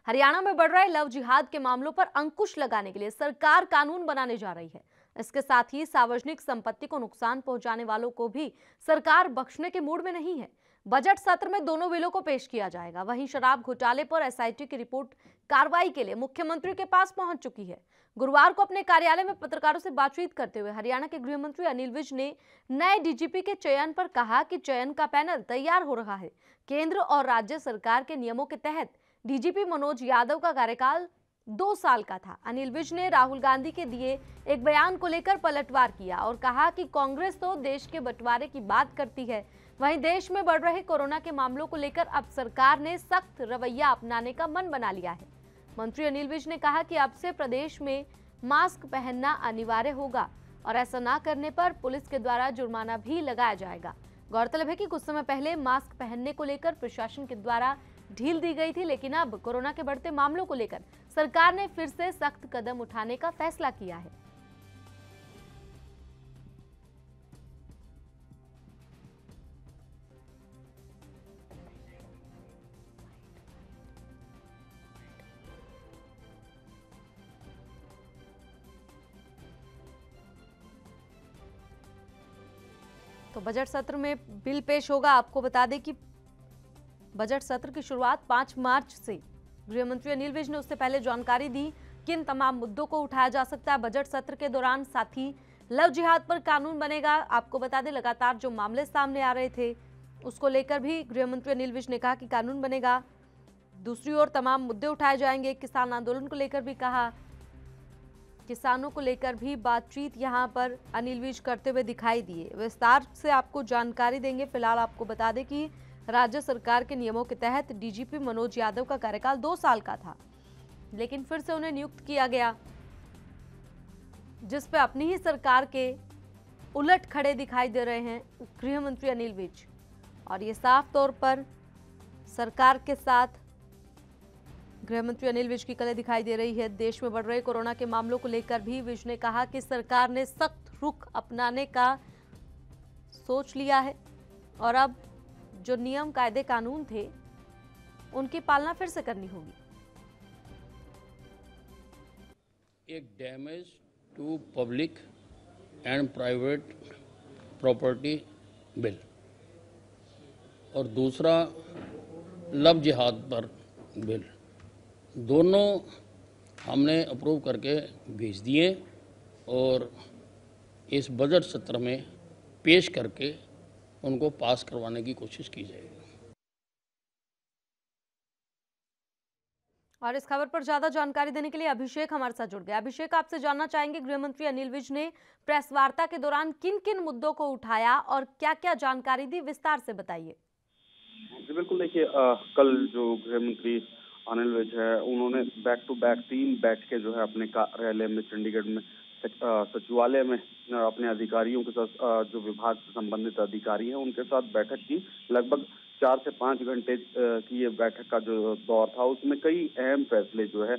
हरियाणा में बढ़ रहे लव जिहाद के मामलों पर अंकुश लगाने के लिए सरकार कानून बनाने जा रही है। इसके साथ ही सार्वजनिक संपत्ति को नुकसान पहुंचाने वालों को भी सरकार बख्शने के मूड में नहीं है। बजट सत्र में दोनों बिलों को पेश किया जाएगा। वहीं शराब घोटाले पर एसआईटी की रिपोर्ट कार्रवाई के लिए मुख्यमंत्री के पास पहुंच चुकी है। गुरुवार को अपने कार्यालय में पत्रकारों से बातचीत करते हुए हरियाणा के गृह मंत्री अनिल विज ने नए डीजीपी के चयन पर कहा कि चयन का पैनल तैयार हो रहा है। केंद्र और राज्य सरकार के नियमों के तहत डीजीपी मनोज यादव का कार्यकाल 2 साल का था। अनिल विज ने राहुल गांधी के दिए एक बयान को लेकर पलटवार किया और कहा कि कांग्रेस तो देश के बंटवारे की बात करती है, वहीं देश में बढ़ रहे कोरोना के मामलों को लेकर अब सरकार ने सख्त रवैया अपनाने का मन बना लिया है। मंत्री अनिल विज ने कहा कि अब से प्रदेश में मास्क पहनना अनिवार्य होगा और ऐसा न करने पर पुलिस के द्वारा जुर्माना भी लगाया जाएगा। गौरतलब है कि कुछ समय पहले मास्क पहनने को लेकर प्रशासन के द्वारा ढील दी गई थी, लेकिन अब कोरोना के बढ़ते मामलों को लेकर सरकार ने फिर से सख्त कदम उठाने का फैसला किया है। तो बजट सत्र में बिल पेश होगा। आपको बता दें कि बजट सत्र की शुरुआत 5 मार्च से गृह मंत्री अनिल विज ने उससे पहले जानकारी दी किन तमाम मुद्दों को उठाया जा सकता है बजट सत्र के दौरान। साथ ही लव जिहाद पर कानून बनेगा। आपको बता दें लगातार जो मामले सामने आ रहे थे उसको लेकर भी गृह मंत्री अनिल विज ने कहा कि कानून बनेगा। दूसरी ओर तमाम मुद्दे उठाए जाएंगे। किसान आंदोलन को लेकर भी कहा, किसानों को लेकर भी बातचीत यहां पर अनिल विज करते हुए दिखाई दिए। विस्तार से आपको जानकारी देंगे। फिलहाल आपको बता दें कि राज्य सरकार के नियमों के तहत डीजीपी मनोज यादव का कार्यकाल 2 साल का था, लेकिन फिर से उन्हें नियुक्त किया गया, जिस पे अपनी ही सरकार के उलट खड़े दिखाई दे रहे हैं गृह मंत्री अनिल विज। और ये साफ तौर पर सरकार के साथ गृह मंत्री अनिल विज की कले दिखाई दे रही है। देश में बढ़ रहे कोरोना के मामलों को लेकर भी विज ने कहा कि सरकार ने सख्त रुख अपनाने का सोच लिया है और अब जो नियम कायदे कानून थे उनकी पालना फिर से करनी होगी। एक damage to public and private property bill और दूसरा लव जिहाद पर बिल, दोनों हमने अप्रूव करके भेज दिए और इस बजट सत्र में पेश करके उनको पास करवाने की कोशिश की जाएगी। और इस खबर पर ज्यादा जानकारी देने के लिए अभिषेक हमारे साथ जुड़ गया। अभिषेक, आपसे जानना चाहेंगे गृह मंत्री अनिल विज ने प्रेस वार्ता के दौरान किन किन मुद्दों को उठाया और क्या क्या जानकारी दी, विस्तार से बताइए। जी बिल्कुल, देखिए कल जो गृह मंत्री अनिल विज है उन्होंने बैक टू बैक 3 बैठकें जो है अपने कार्यालय में चंडीगढ़ में सचिवालय में अपने अधिकारियों के साथ जो विभाग से संबंधित अधिकारी हैं उनके साथ बैठक की। लगभग 4 से 5 घंटे की ये बैठक का जो दौर था उसमें कई अहम फैसले जो है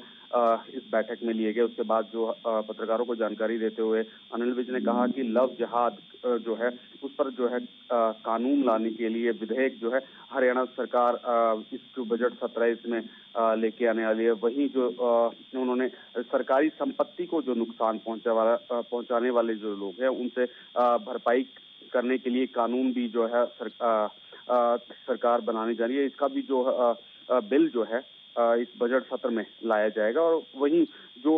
इस बैठक में लिए गए। उसके बाद जो पत्रकारों को जानकारी देते हुए अनिल विज ने कहा कि लव जिहाद जो है उस पर जो है कानून लाने के लिए विधेयक जो है हरियाणा सरकार इस जो बजट सत्र है इसमें लेके आने वाली है। वहीं जो उन्होंने सरकारी संपत्ति को जो नुकसान पहुंचाने वाले जो लोग हैं उनसे भरपाई करने के लिए कानून भी जो है सरकार बनाने जा रही है। इसका भी जो बिल जो है इस बजट सत्र में लाया जाएगा। और वहीं जो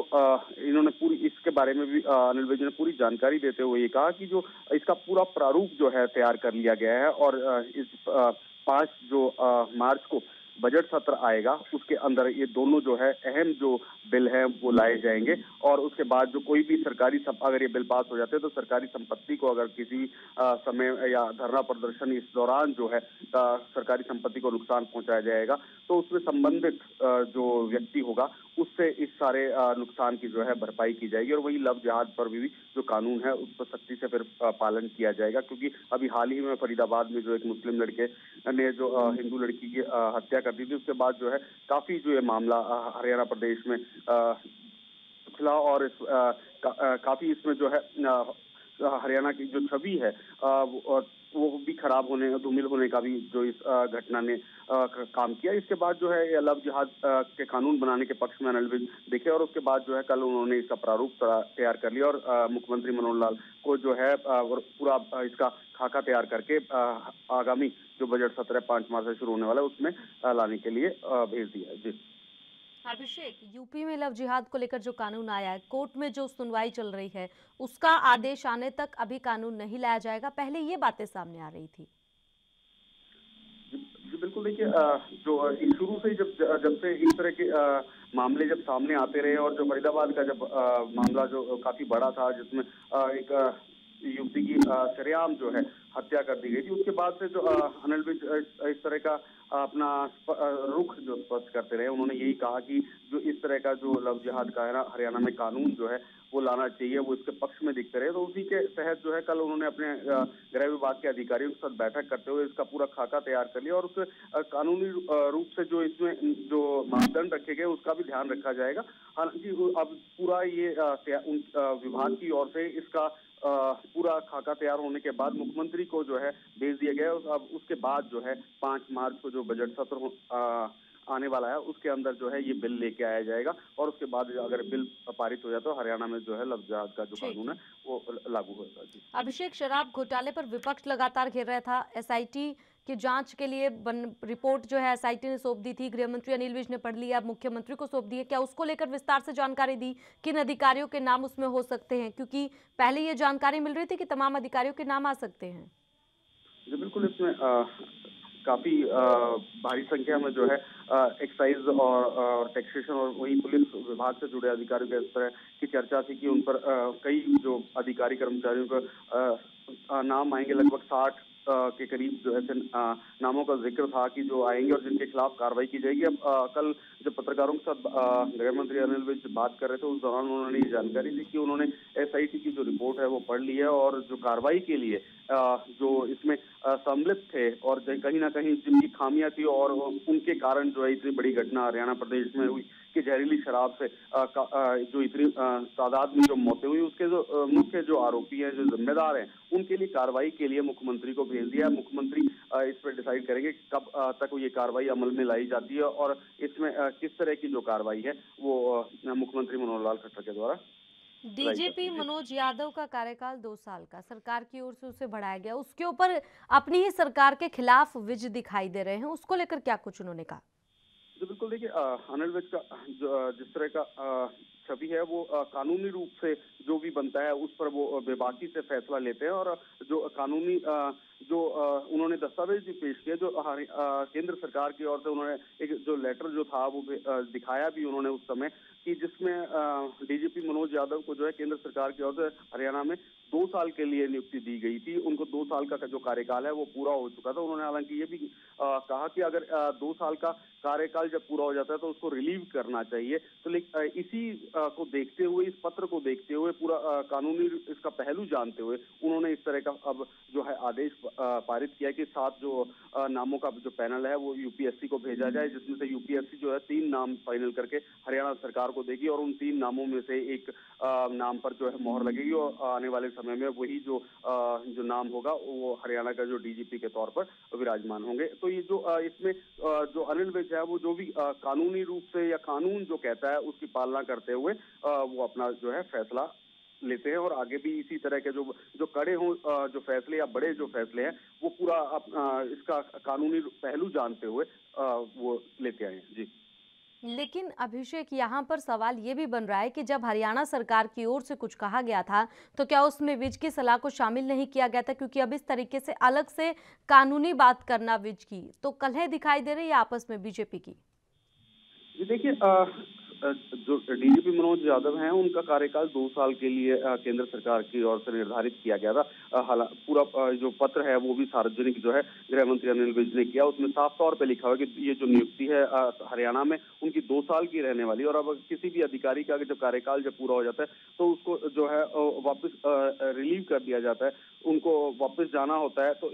इन्होंने पूरी इसके बारे में भी अनिल विज ने पूरी जानकारी देते हुए ये कहा कि जो इसका पूरा प्रारूप जो है तैयार कर लिया गया है और इस 5 जो मार्च को बजट सत्र आएगा उसके अंदर ये दोनों जो है अहम जो बिल है वो लाए जाएंगे। और उसके बाद जो कोई भी अगर ये बिल पास हो जाते हैं तो सरकारी संपत्ति को अगर किसी समय या धरना प्रदर्शन इस दौरान जो है सरकारी संपत्ति को नुकसान पहुंचाया जाएगा तो उसमें संबंधित जो व्यक्ति होगा उससे इस सारे नुकसान की जो है भरपाई की जाएगी। और वही लव जिहाद पर भी जो कानून है उस पर सख्ती से फिर पालन किया जाएगा, क्योंकि अभी हाल ही में फरीदाबाद में जो एक मुस्लिम लड़के ने जो हिंदू लड़की की हत्या कर दी थी उसके बाद जो है काफी जो ये मामला हरियाणा प्रदेश में उछला और काफी इसमें जो है हरियाणा की जो छवि है वो भी खराब होने, धूमिल होने का भी जो इस घटना ने काम किया। इसके बाद जो है ये लव जिहाद के कानून बनाने के पक्ष में अनिल विज दिखे और उसके बाद जो है कल उन्होंने इसका प्रारूप तैयार कर लिया और मुख्यमंत्री मनोहर लाल को जो है पूरा इसका खाका तैयार करके आगामी जो बजट सत्र 5 मार्च से शुरू होने वाला है उसमें लाने के लिए भेज दिया है। जी अभिषेक, यूपी में लव जिहाद को लेकर जो कानून आया है, कोर्ट में जो सुनवाई चल रही है, उसका आदेश आने तक अभी कानून नहीं लाया जाएगा, पहले ये बातें सामने आ रही थी। जी बिल्कुल, देखिए जो शुरू से जब से इस तरह के मामले जब सामने आते रहे और जो फरीदाबाद का जब मामला जो काफी बड़ा था जिसमें एक युवती की सरेआम जो है हत्या कर दी गई थी, उसके बाद से जो अनिल विज इस तरह का अपना रुख जो स्पष्ट करते रहे। उन्होंने यही कहा कि जो इस तरह का जो लव जिहाद का है ना हरियाणा में कानून जो है वो लाना चाहिए, वो इसके पक्ष में दिखते रहे। तो उसी के तहत जो है कल उन्होंने अपने गृह विभाग के अधिकारियों के साथ बैठक करते हुए इसका पूरा खाका तैयार कर लिया और उस कानूनी रूप से जो इसमें जो मापदंड रखे गए उसका भी ध्यान रखा जाएगा। हालांकि अब पूरा ये विभाग की ओर से इसका पूरा खाका तैयार होने के बाद मुख्यमंत्री को जो है भेज दिया गया। अब उसके बाद जो है 5 मार्च को जो बजट सत्र आने वाला है उसके अंदर जो है ये बिल लेके आया जाएगा और उसके बाद अगर बिल पारित हो जाए तो हरियाणा में जो है लव जिहाद का जो कानून है वो लागू होगा। जी अभिषेक, शराब घोटाले पर विपक्ष लगातार घेर रहा था। एसआईटी की जांच के लिए रिपोर्ट जो है एसआईटी ने सौंप दी थी, गृह मंत्री अनिल विज ने पढ़ लिया, अब मुख्यमंत्री को सौंप दी है। क्या उसको लेकर विस्तार से जानकारी दी, किन अधिकारियों के नाम उसमें हो सकते हैं? क्योंकि पहले ये जानकारी मिल रही थी कि तमाम अधिकारियों के नाम आ सकते हैं। जी बिल्कुल, इसमें काफी भारी संख्या में जो है एक्साइज और टैक्सेशन और वही पुलिस विभाग से जुड़े अधिकारियों के इस तरह की चर्चा थी कि उन पर कई जो अधिकारी कर्मचारियों का नाम आएंगे, लगभग 60 के करीब जो ऐसे नामों का जिक्र था कि जो आएंगे और जिनके खिलाफ कार्रवाई की जाएगी। अब कल जब पत्रकारों के साथ गृह मंत्री अनिल विज बात कर रहे थे उस दौरान उन्होंने ये जानकारी दी कि उन्होंने एसआईटी की जो रिपोर्ट है वो पढ़ ली है और जो कार्रवाई के लिए जो इसमें सम्मिलित थे और कहीं ना कहीं जिनकी खामियां थी और उनके कारण जो है इतनी बड़ी घटना हरियाणा प्रदेश में हुई कि जहरीली शराब से जो इतनी तादाद में जो मौतें हुई, उसके जो मुख्य जो आरोपी हैं, जो जिम्मेदार हैं, उनके लिए कार्रवाई के लिए मुख्यमंत्री को भेज दिया। मुख्यमंत्री इस पर डिसाइड करेंगे कब तक ये कार्रवाई अमल में लाई जाती है और इसमें किस तरह की जो कार्रवाई है वो मुख्यमंत्री मनोहर लाल खट्टर के द्वारा। डीजीपी मनोज यादव का कार्यकाल 2 साल का सरकार की ओर से उसे बढ़ाया गया, उसके ऊपर अपनी ही सरकार के खिलाफ विज दिखाई दे रहे हैं, उसको लेकर क्या कुछ उन्होंने कहा? तो बिल्कुल, देखिए अनिल विज का जिस तरह का छवि है वो कानूनी रूप से जो भी बनता है उस पर वो बेबाकी से फैसला लेते हैं और जो कानूनी जो उन्होंने दस्तावेज भी पेश किया जो केंद्र सरकार की ओर से उन्होंने एक जो लेटर जो था वो दिखाया भी उन्होंने उस समय कि जिसमें डीजीपी मनोज यादव को जो है केंद्र सरकार की ओर से हरियाणा में 2 साल के लिए नियुक्ति दी गई थी। उनको 2 साल का जो कार्यकाल है वो पूरा हो चुका था। उन्होंने हालांकि ये भी कहा कि अगर 2 साल का कार्यकाल जब पूरा हो जाता है तो उसको रिलीव करना चाहिए। तो इसी को देखते हुए, इस पत्र को देखते हुए, पूरा कानूनी इसका पहलू जानते हुए उन्होंने इस तरह का अब जो है आदेश पारित किया कि 7 जो नामों का जो पैनल है वो यूपीएससी को भेजा जाए, जिसमें से यूपीएससी जो है 3 नाम फाइनल करके हरियाणा सरकार को देगी और उन 3 नामों में से एक नाम पर जो है मोहर लगेगी और आने वाले समय में वही जो नाम होगा वो हरियाणा का जो डीजीपी के तौर पर विराजमान होंगे। तो ये जो इसमें जो अनिल विज है वो जो भी कानूनी रूप से या कानून जो कहता है उसकी पालना करते हुए वो अपना जो है फैसला लेते हैं और आगे भी इसी तरह के जो कड़े हों जो फैसले या बड़े जो फैसले हैं वो पूरा इसका कानूनी पहलू जानते हुए वो लेते आए हैं। जी लेकिन अभिषेक, यहाँ पर सवाल ये भी बन रहा है कि जब हरियाणा सरकार की ओर से कुछ कहा गया था तो क्या उसमें विज की सलाह को शामिल नहीं किया गया था? क्योंकि अब इस तरीके से अलग से कानूनी बात करना विज की तो कलह दिखाई दे रही है आपस में बीजेपी की। देखिए जो डीजीपी मनोज यादव हैं उनका कार्यकाल 2 साल के लिए केंद्र सरकार की ओर से निर्धारित किया गया था। पूरा जो पत्र है वो भी सार्वजनिक जो है गृह मंत्री अनिल विज ने किया, उसमें साफ तौर पे लिखा हुआ है कि ये जो नियुक्ति है हरियाणा में उनकी 2 साल की रहने वाली और अब किसी भी अधिकारी का जब कार्यकाल जब पूरा हो जाता है तो उसको जो है वापस रिलीव कर दिया जाता है, उनको वापस जाना होता है। तो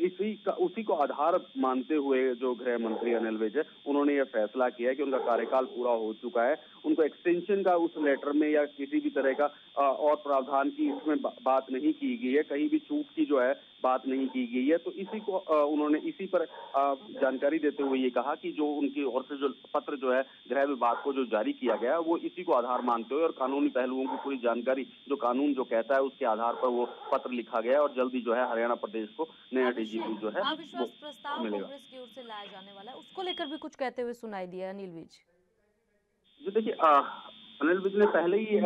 उसी को आधार मानते हुए जो गृह मंत्री अनिल विज है उन्होंने ये फैसला किया है कि उनका कार्यकाल पूरा हो चुका है, उनको एक्सटेंशन का उस लेटर में या किसी भी तरह का और प्रावधान की इसमें बात नहीं की गई है। कहीं भी छूट की जो है बात नहीं की गई है। तो इसी को उन्होंने इसी पर जानकारी देते हुए ये कहा कि जो उनकी ओर से जो पत्र जो है गृह विभाग को जो जारी किया गया वो इसी को आधार मानते हुए और कानूनी पहलुओं की पूरी जानकारी जो कानून जो कहता है उसके आधार पर वो पत्र लिखा गया है और जल्दी जो है हरियाणा प्रदेश को नया डीजीपी जो है अविश्वास प्रस्ताव कांग्रेस की ओर से लाया जाने वाला है, उसको लेकर भी कुछ कहते हुए सुनाई दिया अनिल विज। जी देखिए, अनिल विज ने पहले ही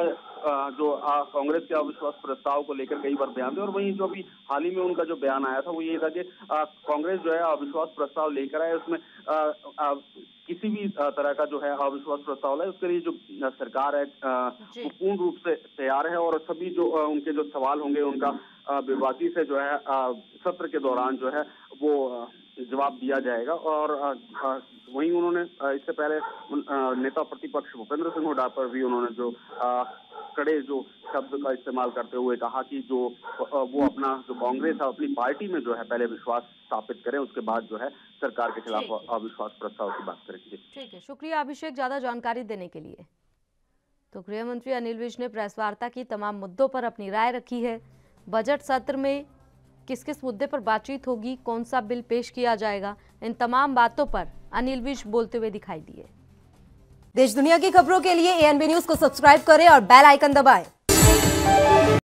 जो कांग्रेस के अविश्वास प्रस्ताव को लेकर कई बार बयान दिया और वहीं जो अभी हाल ही में उनका जो बयान आया था वो ये था कि कांग्रेस जो है अविश्वास प्रस्ताव लेकर आए, उसमें किसी भी तरह का जो है अविश्वास प्रस्ताव है उसके लिए जो सरकार है वो पूर्ण रूप से तैयार है और सभी जो उनके जो सवाल होंगे उनका विभागीय से जो है सत्र के दौरान जो है वो जवाब दिया जाएगा। और वहीं उन्होंने इससे पहले नेता प्रतिपक्ष भूपेंद्र सिंह हुड्डा पर भी उन्होंने जो कड़े जो शब्द का इस्तेमाल करते हुए कहा कि जो वो अपना जो कांग्रेस है अपनी पार्टी में जो है पहले विश्वास स्थापित करें, उसके बाद जो है सरकार के खिलाफ अविश्वास प्रस्ताव की बात करेंगे। ठीक है, शुक्रिया अभिषेक ज्यादा जानकारी देने के लिए। तो गृह मंत्री अनिल विज ने प्रेस वार्ता की, तमाम मुद्दों पर अपनी राय रखी है। बजट सत्र में किस किस मुद्दे पर बातचीत होगी, कौन सा बिल पेश किया जाएगा, इन तमाम बातों पर अनिल विज बोलते हुए दिखाई दिए। देश दुनिया की खबरों के लिए ANB न्यूज को सब्सक्राइब करें और बेल आइकन दबाएं।